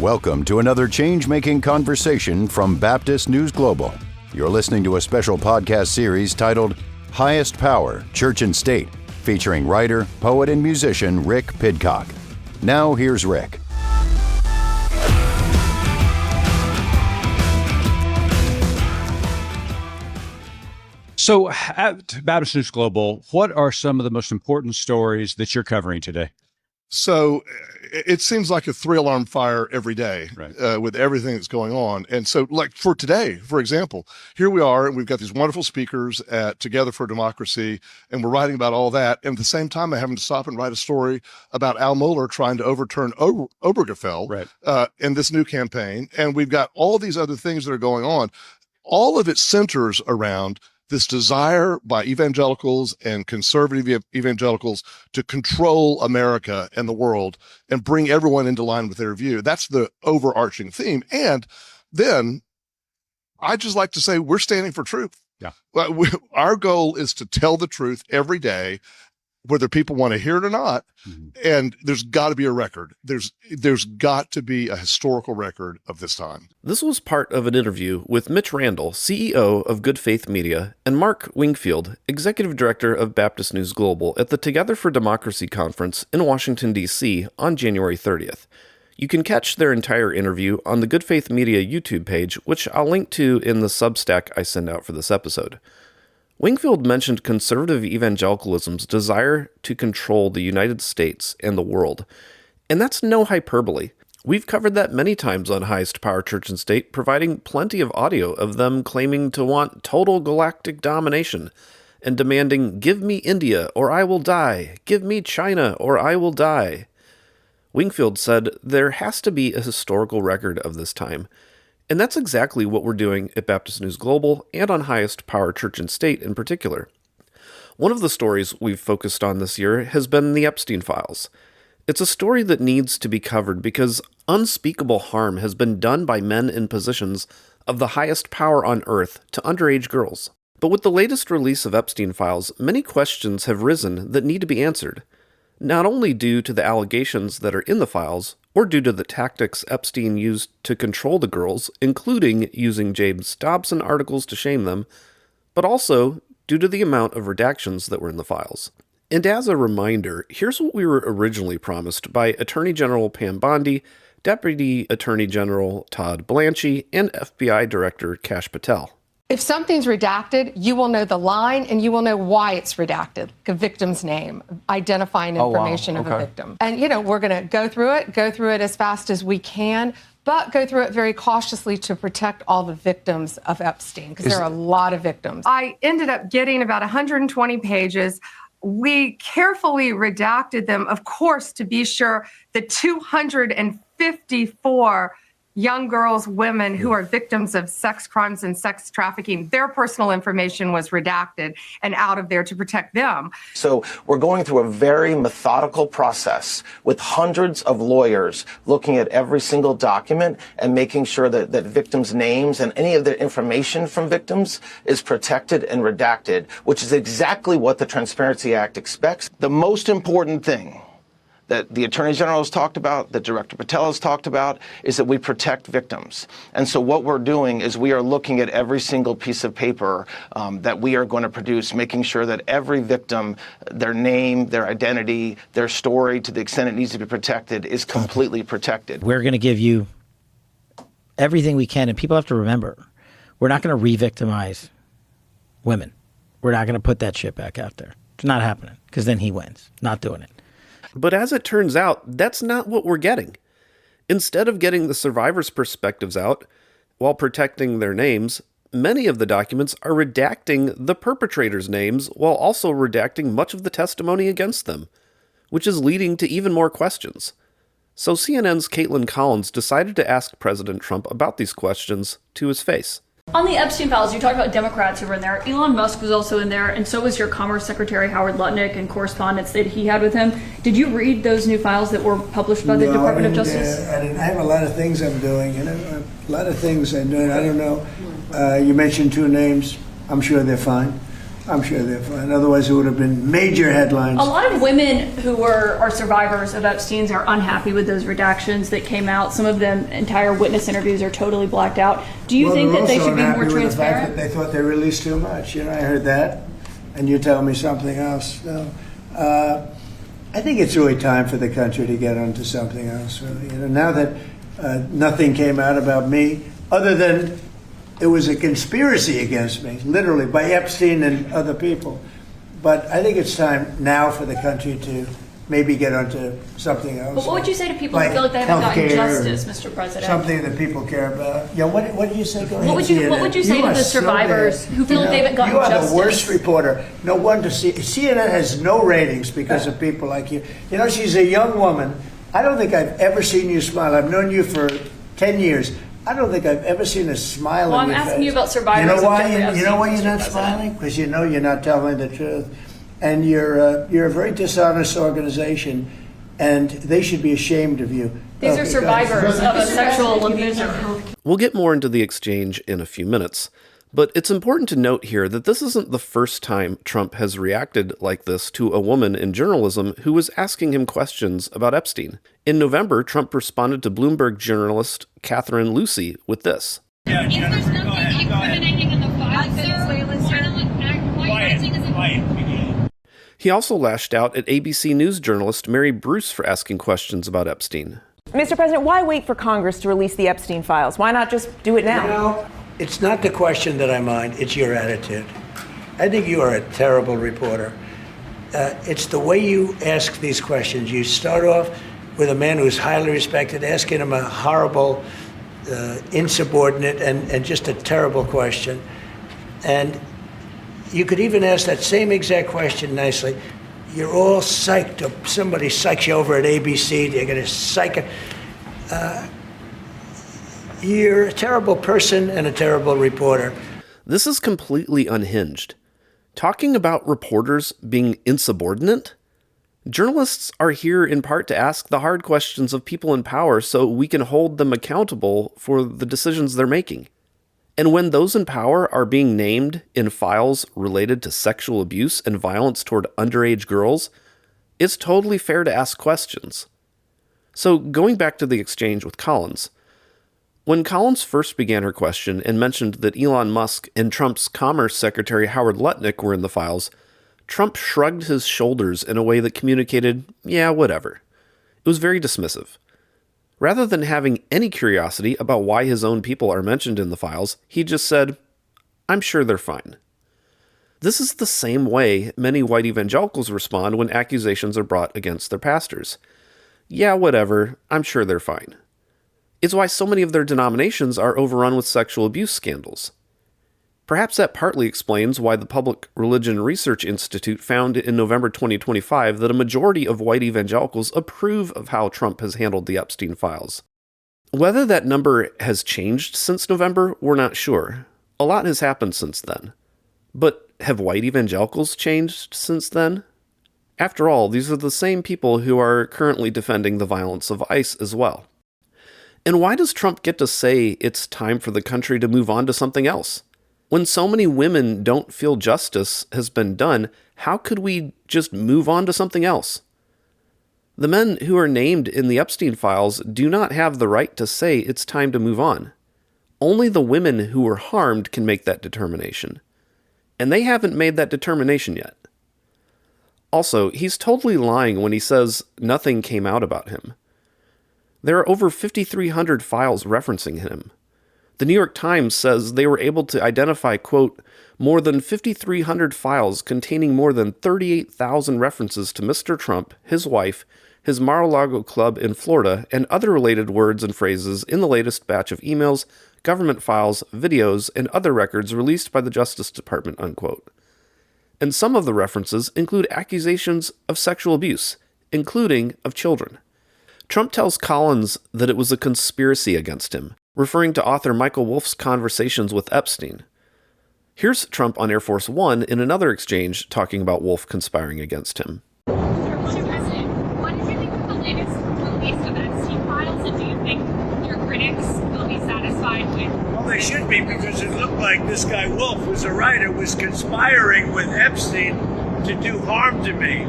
Welcome to another change-making conversation from Baptist News Global. You're listening to a special podcast series titled Highest Power, Church and State, featuring writer, poet, and musician Rick Pidcock. Now here's Rick. So at Baptist News Global, what are some of the most important stories that you're covering today? So it seems like a three-alarm fire every day, right, with everything that's going on. And so like for today, for example, here we are, and we've got these wonderful speakers at Together for Democracy, and we're writing about all that. And at the same time, I'm having to stop and write a story about Al Mohler trying to overturn Obergefell, right, in this new campaign. And we've got all these other things that are going on. All of it centers around this desire by evangelicals and conservative evangelicals to control America and the world and bring everyone into line with their view. That's the overarching theme. And then I just like to say we're standing for truth. Yeah. Our goal is to tell the truth every day, whether people want to hear it or not. Mm-hmm. And there's got to be a record. There's got to be a historical record of this time. This was part of an interview with Mitch Randall, CEO of Good Faith Media, and Mark Wingfield, Executive Director of Baptist News Global at the Together for Democracy conference in Washington, D.C. on January 30th. You can catch their entire interview on the Good Faith Media YouTube page, which I'll link to in the Substack I send out for this episode. Wingfield mentioned conservative evangelicalism's desire to control the United States and the world. And that's no hyperbole. We've covered that many times on Highest Power, Church and State, providing plenty of audio of them claiming to want total galactic domination and demanding, "Give me India or I will die. Give me China or I will die." Wingfield said there has to be a historical record of this time. And that's exactly what we're doing at Baptist News Global and on Highest Power Church and State in particular. One of the stories we've focused on this year has been the Epstein files. It's a story that needs to be covered because unspeakable harm has been done by men in positions of the highest power on earth to underage girls. But with the latest release of Epstein files, many questions have risen that need to be answered, not only due to the allegations that are in the files, or due to the tactics Epstein used to control the girls, including using James Dobson articles to shame them, but also due to the amount of redactions that were in the files. And as a reminder, here's what we were originally promised by Attorney General Pam Bondi, Deputy Attorney General Todd Blanchie, and FBI Director Kash Patel. If something's redacted, you will know the line and you will know why it's redacted. A victim's name, identifying information of a victim. And, we're going to go through it as fast as we can, but go through it very cautiously to protect all the victims of Epstein, because there are a lot of victims. I ended up getting about 120 pages. We carefully redacted them, of course, to be sure the 254 young girls, women who are victims of sex crimes and sex trafficking, their personal information was redacted and out of there to protect them. So we're going through a very methodical process with hundreds of lawyers looking at every single document and making sure that victims' names and any of the information from victims is protected and redacted, which is exactly what the Transparency Act expects. The most important thing that the Attorney General has talked about, that Director Patel has talked about, is that we protect victims. And so what we're doing is we are looking at every single piece of paper that we are going to produce, making sure that every victim, their name, their identity, their story, to the extent it needs to be protected, is completely protected. We're going to give you everything we can, and people have to remember, we're not going to re-victimize women. We're not going to put that shit back out there. It's not happening, because then he wins. Not doing it. But as it turns out, that's not what we're getting. Instead of getting the survivors' perspectives out while protecting their names, many of the documents are redacting the perpetrators' names while also redacting much of the testimony against them, which is leading to even more questions. So CNN's Kaitlan Collins decided to ask President Trump about these questions to his face. On the Epstein files, you talked about Democrats who were in there. Elon Musk was also in there, and so was your Commerce Secretary Howard Lutnick and correspondence that he had with him. Did you read those new files that were published by the Department of Justice? I have a lot of things I'm doing, a lot of things I'm doing. I don't know. You mentioned two names. I'm sure they're fine. I'm sure they're fine. Otherwise, it would have been major headlines. A lot of women who are survivors of Epstein's are unhappy with those redactions that came out. Some of them, entire witness interviews are totally blacked out. Do you think that they should be more transparent? The fact that they thought they released too much. I heard that, and you tell me something else. So, I think it's really time for the country to get onto something else. Really. Now that nothing came out about me, other than it was a conspiracy against me, literally, by Epstein and other people. But I think it's time now for the country to maybe get onto something else. But what would you say to people who feel like they haven't gotten justice, Mr. President? Something that people care about. Yeah, what did you say? Go ahead. What would you say to the survivors who feel like they haven't gotten justice? You are the worst reporter. No wonder CNN has no ratings because of people like you. She's a young woman. I don't think I've ever seen you smile. I've known you for 10 years. I don't think I've ever seen a smile on your face. I'm asking you about survivors. You know why you're not smiling? Because you're not telling the truth. And you're a very dishonest organization, and they should be ashamed of you. These are survivors of a sexual abuser. We'll get more into the exchange in a few minutes, but it's important to note here that this isn't the first time Trump has reacted like this to a woman in journalism who was asking him questions about Epstein. In November, Trump responded to Bloomberg journalist Catherine Lucy with this. If there's nothing incriminating in the file, Quiet. He also lashed out at ABC News journalist Mary Bruce for asking questions about Epstein. Mr. President, why wait for Congress to release the Epstein files? Why not just do it now? It's not the question that I mind, it's your attitude. I think you are a terrible reporter. It's the way you ask these questions. You start off with a man who's highly respected, asking him a horrible, insubordinate, and just a terrible question. And you could even ask that same exact question nicely. You're all psyched up. Somebody psychs you over at ABC. They're going to psych it. You're a terrible person and a terrible reporter. This is completely unhinged. Talking about reporters being insubordinate? Journalists are here in part to ask the hard questions of people in power so we can hold them accountable for the decisions they're making. And when those in power are being named in files related to sexual abuse and violence toward underage girls, it's totally fair to ask questions. So going back to the exchange with Collins, when Collins first began her question and mentioned that Elon Musk and Trump's Commerce Secretary Howard Lutnick were in the files, Trump shrugged his shoulders in a way that communicated, yeah, whatever. It was very dismissive. Rather than having any curiosity about why his own people are mentioned in the files, he just said, I'm sure they're fine. This is the same way many white evangelicals respond when accusations are brought against their pastors. Yeah, whatever, I'm sure they're fine. It's why so many of their denominations are overrun with sexual abuse scandals. Perhaps that partly explains why the Public Religion Research Institute found in November 2025 that a majority of white evangelicals approve of how Trump has handled the Epstein files. Whether that number has changed since November, we're not sure. A lot has happened since then. But have white evangelicals changed since then? After all, these are the same people who are currently defending the violence of ICE as well. And why does Trump get to say it's time for the country to move on to something else? When so many women don't feel justice has been done, how could we just move on to something else? The men who are named in the Epstein files do not have the right to say it's time to move on. Only the women who were harmed can make that determination. And they haven't made that determination yet. Also, he's totally lying when he says nothing came out about him. There are over 5,300 files referencing him. The New York Times says they were able to identify, quote, more than 5,300 files containing more than 38,000 references to Mr. Trump, his wife, his Mar-a-Lago club in Florida, and other related words and phrases in the latest batch of emails, government files, videos, and other records released by the Justice Department, unquote. And some of the references include accusations of sexual abuse, including of children. Trump tells Collins that it was a conspiracy against him, referring to author Michael Wolff's conversations with Epstein. Here's Trump on Air Force One in another exchange talking about Wolff conspiring against him. Mr. President, what did you think of the latest release of Epstein files, and do you think your critics will be satisfied with? Well, they should be, because it looked like this guy Wolf, who's a writer, was conspiring with Epstein to do harm to me.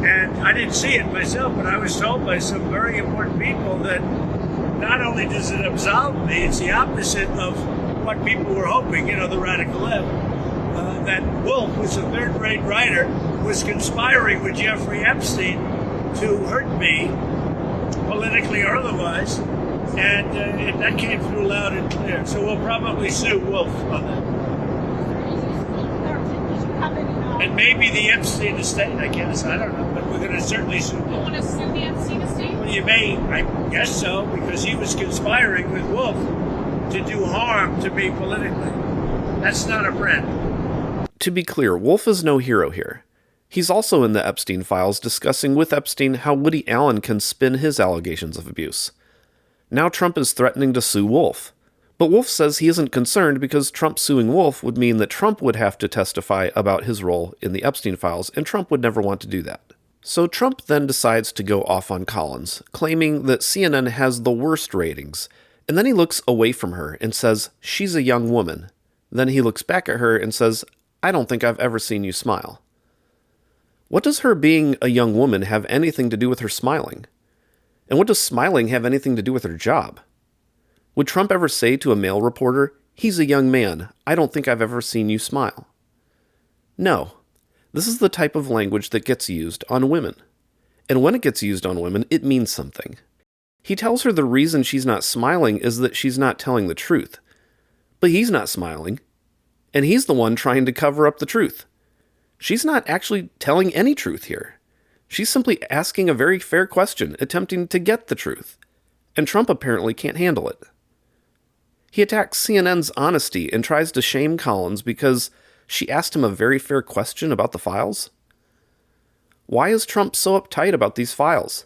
And I didn't see it myself, but I was told by some very important people that not only does it absolve me, it's the opposite of what people were hoping, the radical left. That Wolf, who's a third-rate writer, was conspiring with Jeffrey Epstein to hurt me, politically or otherwise. And that came through loud and clear. So we'll probably sue Wolf on that. And maybe the Epstein estate, I guess. I don't know. But we're going to certainly sue Wolf. You want to sue the Epstein estate? Well, you may. I guess so, because he was conspiring with Wolf to do harm to me politically. That's not a friend. To be clear, Wolf is no hero here. He's also in the Epstein files discussing with Epstein how Woody Allen can spin his allegations of abuse. Now Trump is threatening to sue Wolf. But Wolf says he isn't concerned because Trump suing Wolf would mean that Trump would have to testify about his role in the Epstein files, and Trump would never want to do that. So Trump then decides to go off on Collins, claiming that CNN has the worst ratings, and then he looks away from her and says, "She's a young woman." Then he looks back at her and says, "I don't think I've ever seen you smile." What does her being a young woman have anything to do with her smiling? And what does smiling have anything to do with her job? Would Trump ever say to a male reporter, "He's a young man, I don't think I've ever seen you smile"? No. This is the type of language that gets used on women. And when it gets used on women, it means something. He tells her the reason she's not smiling is that she's not telling the truth. But he's not smiling. And he's the one trying to cover up the truth. She's not actually telling any truth here. She's simply asking a very fair question, attempting to get the truth. And Trump apparently can't handle it. He attacks CNN's honesty and tries to shame Collins because she asked him a very fair question about the files. Why is Trump so uptight about these files?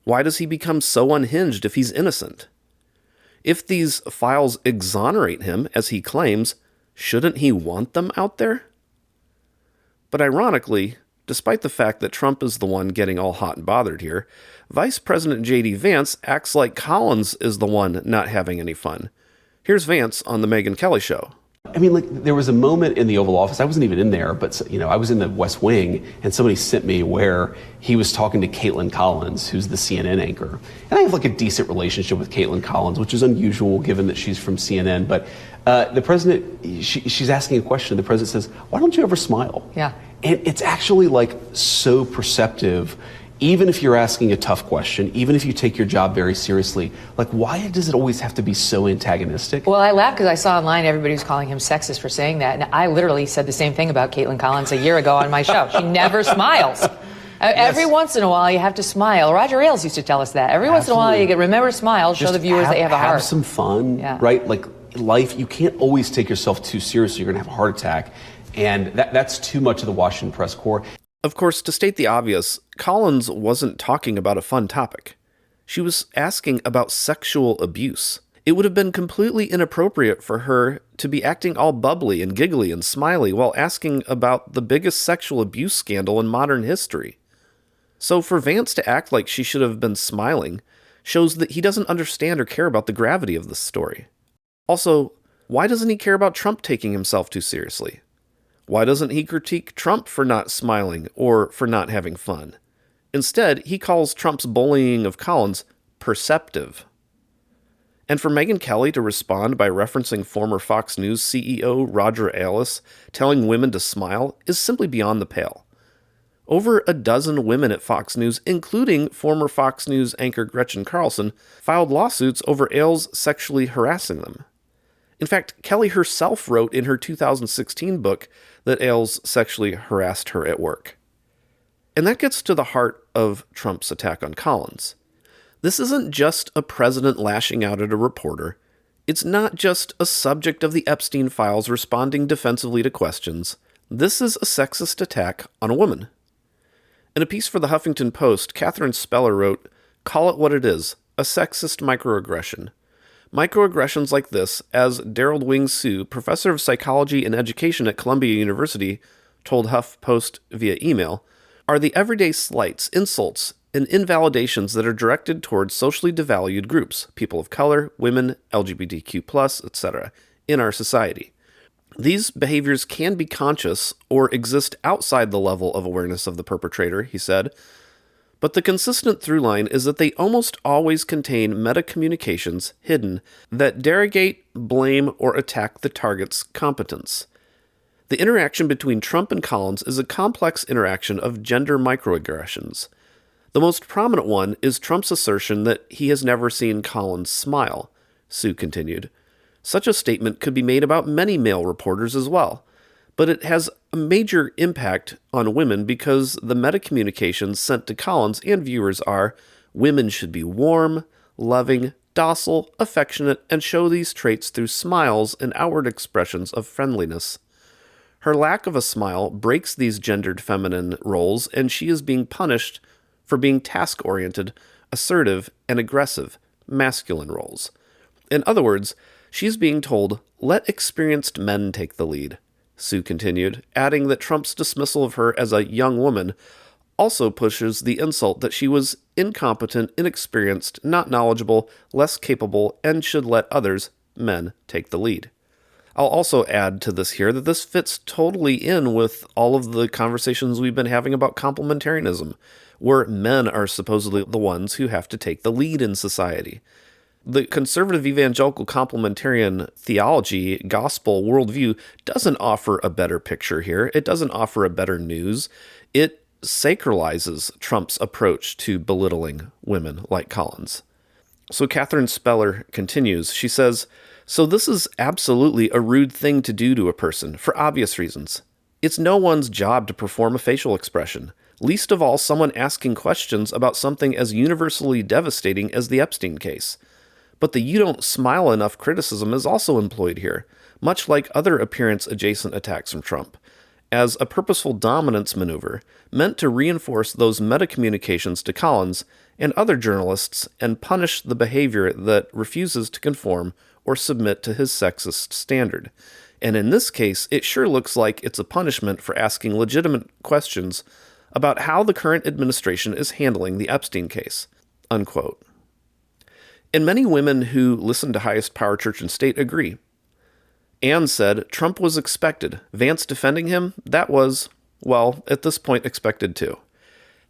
Why does he become so unhinged if he's innocent? If these files exonerate him, as he claims, shouldn't he want them out there? But ironically, despite the fact that Trump is the one getting all hot and bothered here, Vice President J.D. Vance acts like Collins is the one not having any fun. Here's Vance on the Megyn Kelly Show. I mean, there was a moment in the Oval Office, I wasn't even in there, but I was in the West Wing, and somebody sent me where he was talking to Kaitlan Collins, who's the CNN anchor. And I have a decent relationship with Kaitlan Collins, which is unusual given that she's from CNN. But the president, she's asking a question. The president says, "Why don't you ever smile?" Yeah. And it's actually so perceptive. Even if you're asking a tough question, even if you take your job very seriously, why does it always have to be so antagonistic? Well, I laugh because I saw online everybody was calling him sexist for saying that. And I literally said the same thing about Kaitlan Collins a year ago on my show. She never smiles. Every once in a while, you have to smile. Roger Ailes used to tell us that. Every once in a while, you get remember smile, show the viewers that you have a heart. Have some fun, right? Life, you can't always take yourself too seriously. You're going to have a heart attack. And that's too much of the Washington press corps. Of course, to state the obvious, Collins wasn't talking about a fun topic. She was asking about sexual abuse. It would have been completely inappropriate for her to be acting all bubbly and giggly and smiley while asking about the biggest sexual abuse scandal in modern history. So for Vance to act like she should have been smiling shows that he doesn't understand or care about the gravity of this story. Also, why doesn't he care about Trump taking himself too seriously? Why doesn't he critique Trump for not smiling or for not having fun? Instead, he calls Trump's bullying of Collins perceptive. And for Megyn Kelly to respond by referencing former Fox News CEO Roger Ailes telling women to smile is simply beyond the pale. Over a dozen women at Fox News, including former Fox News anchor Gretchen Carlson, filed lawsuits over Ailes sexually harassing them. In fact, Kelly herself wrote in her 2016 book that Ailes sexually harassed her at work. And that gets to the heart of Trump's attack on Collins. This isn't just a president lashing out at a reporter. It's not just a subject of the Epstein files responding defensively to questions. This is a sexist attack on a woman. In a piece for the Huffington Post, Catherine Speller wrote, "Call it what it is, a sexist microaggression. Microaggressions like this, as Daryl Wing Sue, professor of psychology and education at Columbia University, told HuffPost via email, are the everyday slights, insults, and invalidations that are directed towards socially devalued groups, people of color, women, LGBTQ+, etc., in our society. These behaviors can be conscious or exist outside the level of awareness of the perpetrator, he said, but the consistent through line is that they almost always contain meta-communications hidden that derogate, blame, or attack the target's competence. The interaction between Trump and Collins is a complex interaction of gender microaggressions. The most prominent one is Trump's assertion that he has never seen Collins smile, Sue continued. Such a statement could be made about many male reporters as well, but it has a major impact on women because the meta-communications sent to Collins and viewers are, women should be warm, loving, docile, affectionate, and show these traits through smiles and outward expressions of friendliness. Her lack of a smile breaks these gendered feminine roles, and she is being punished for being task-oriented, assertive, and aggressive, masculine roles. In other words, she's being told, let experienced men take the lead, Sue continued, adding that Trump's dismissal of her as a young woman also pushes the insult that she was incompetent, inexperienced, not knowledgeable, less capable, and should let others, men, take the lead. I'll also add to this here that this fits totally in with all of the conversations we've been having about complementarianism, where men are supposedly the ones who have to take the lead in society. The conservative evangelical complementarian theology, gospel worldview doesn't offer a better picture here. It doesn't offer a better news. It sacralizes Trump's approach to belittling women like Collins. So Catherine Speller continues. She says, so this is absolutely a rude thing to do to a person, for obvious reasons. It's no one's job to perform a facial expression, least of all someone asking questions about something as universally devastating as the Epstein case. But the you don't smile enough criticism is also employed here, much like other appearance-adjacent attacks from Trump, as a purposeful dominance maneuver meant to reinforce those meta-communications to Collins and other journalists and punish the behavior that refuses to conform or submit to his sexist standard. And in this case, it sure looks like it's a punishment for asking legitimate questions about how the current administration is handling the Epstein case." Unquote. And many women who listen to Highest Power Church and State agree. Anne said, Trump was expected. Vance defending him, that was, well, at this point expected too.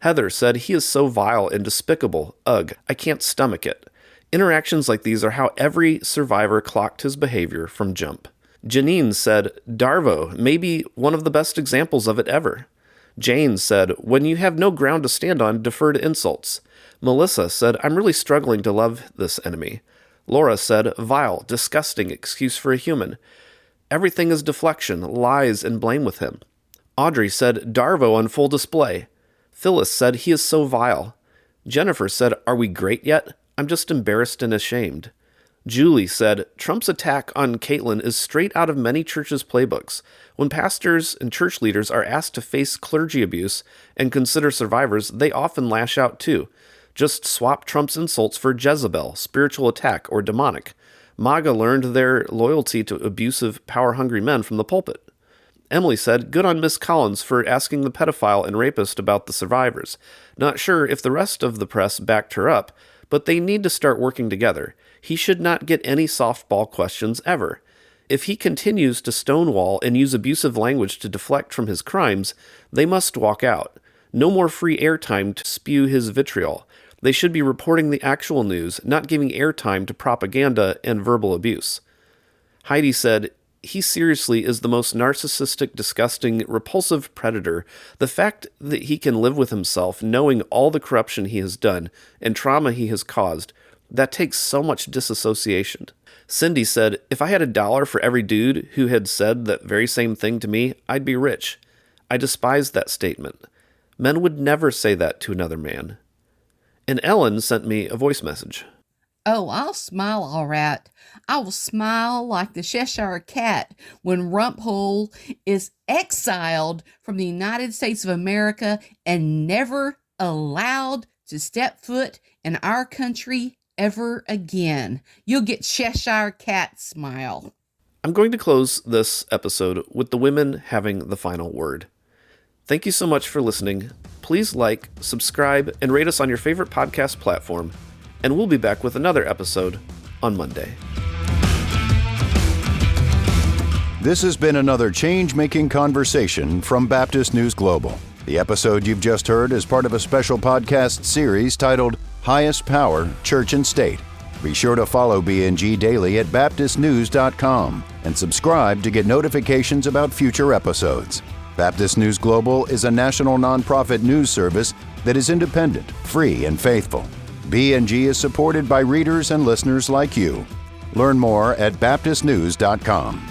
Heather said, he is so vile and despicable. Ugh, I can't stomach it. Interactions like these are how every survivor clocked his behavior from jump. Janine said, Darvo, maybe one of the best examples of it ever. Jane said, when you have no ground to stand on, defer to insults. Melissa said, I'm really struggling to love this enemy. Laura said, vile, disgusting excuse for a human. Everything is deflection, lies, and blame with him. Audrey said, Darvo on full display. Phyllis said, he is so vile. Jennifer said, are we great yet? I'm just embarrassed and ashamed. Julie said, Trump's attack on Kaitlan is straight out of many churches' playbooks. When pastors and church leaders are asked to face clergy abuse and consider survivors, they often lash out too. Just swap Trump's insults for Jezebel, spiritual attack, or demonic. MAGA learned their loyalty to abusive, power-hungry men from the pulpit. Emily said, good on Miss Collins for asking the pedophile and rapist about the survivors. Not sure if the rest of the press backed her up, but they need to start working together. He should not get any softball questions ever. If he continues to stonewall and use abusive language to deflect from his crimes, they must walk out. No more free airtime to spew his vitriol. They should be reporting the actual news, not giving airtime to propaganda and verbal abuse. Heidi said, he seriously is the most narcissistic, disgusting, repulsive predator. The fact that he can live with himself, knowing all the corruption he has done and trauma he has caused, that takes so much disassociation. Cindy said, if I had $1 for every dude who had said that very same thing to me, I'd be rich. I despise that statement. Men would never say that to another man. And Ellen sent me a voice message. Oh, I'll smile all right. I will smile like the Cheshire Cat when Rumphole is exiled from the United States of America and never allowed to step foot in our country ever again. You'll get Cheshire Cat smile. I'm going to close this episode with the women having the final word. Thank you so much for listening. Please like, subscribe, and rate us on your favorite podcast platform, and we'll be back with another episode on Monday. This has been another change-making conversation from Baptist News Global. The episode you've just heard is part of a special podcast series titled Highest Power, Church and State. Be sure to follow BNG daily at baptistnews.com and subscribe to get notifications about future episodes. Baptist News Global is a national nonprofit news service that is independent, free, and faithful. BNG is supported by readers and listeners like you. Learn more at baptistnews.com.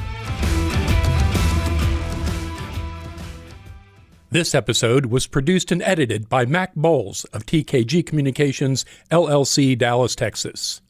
This episode was produced and edited by Mac Bowles of TKG Communications, LLC, Dallas, Texas.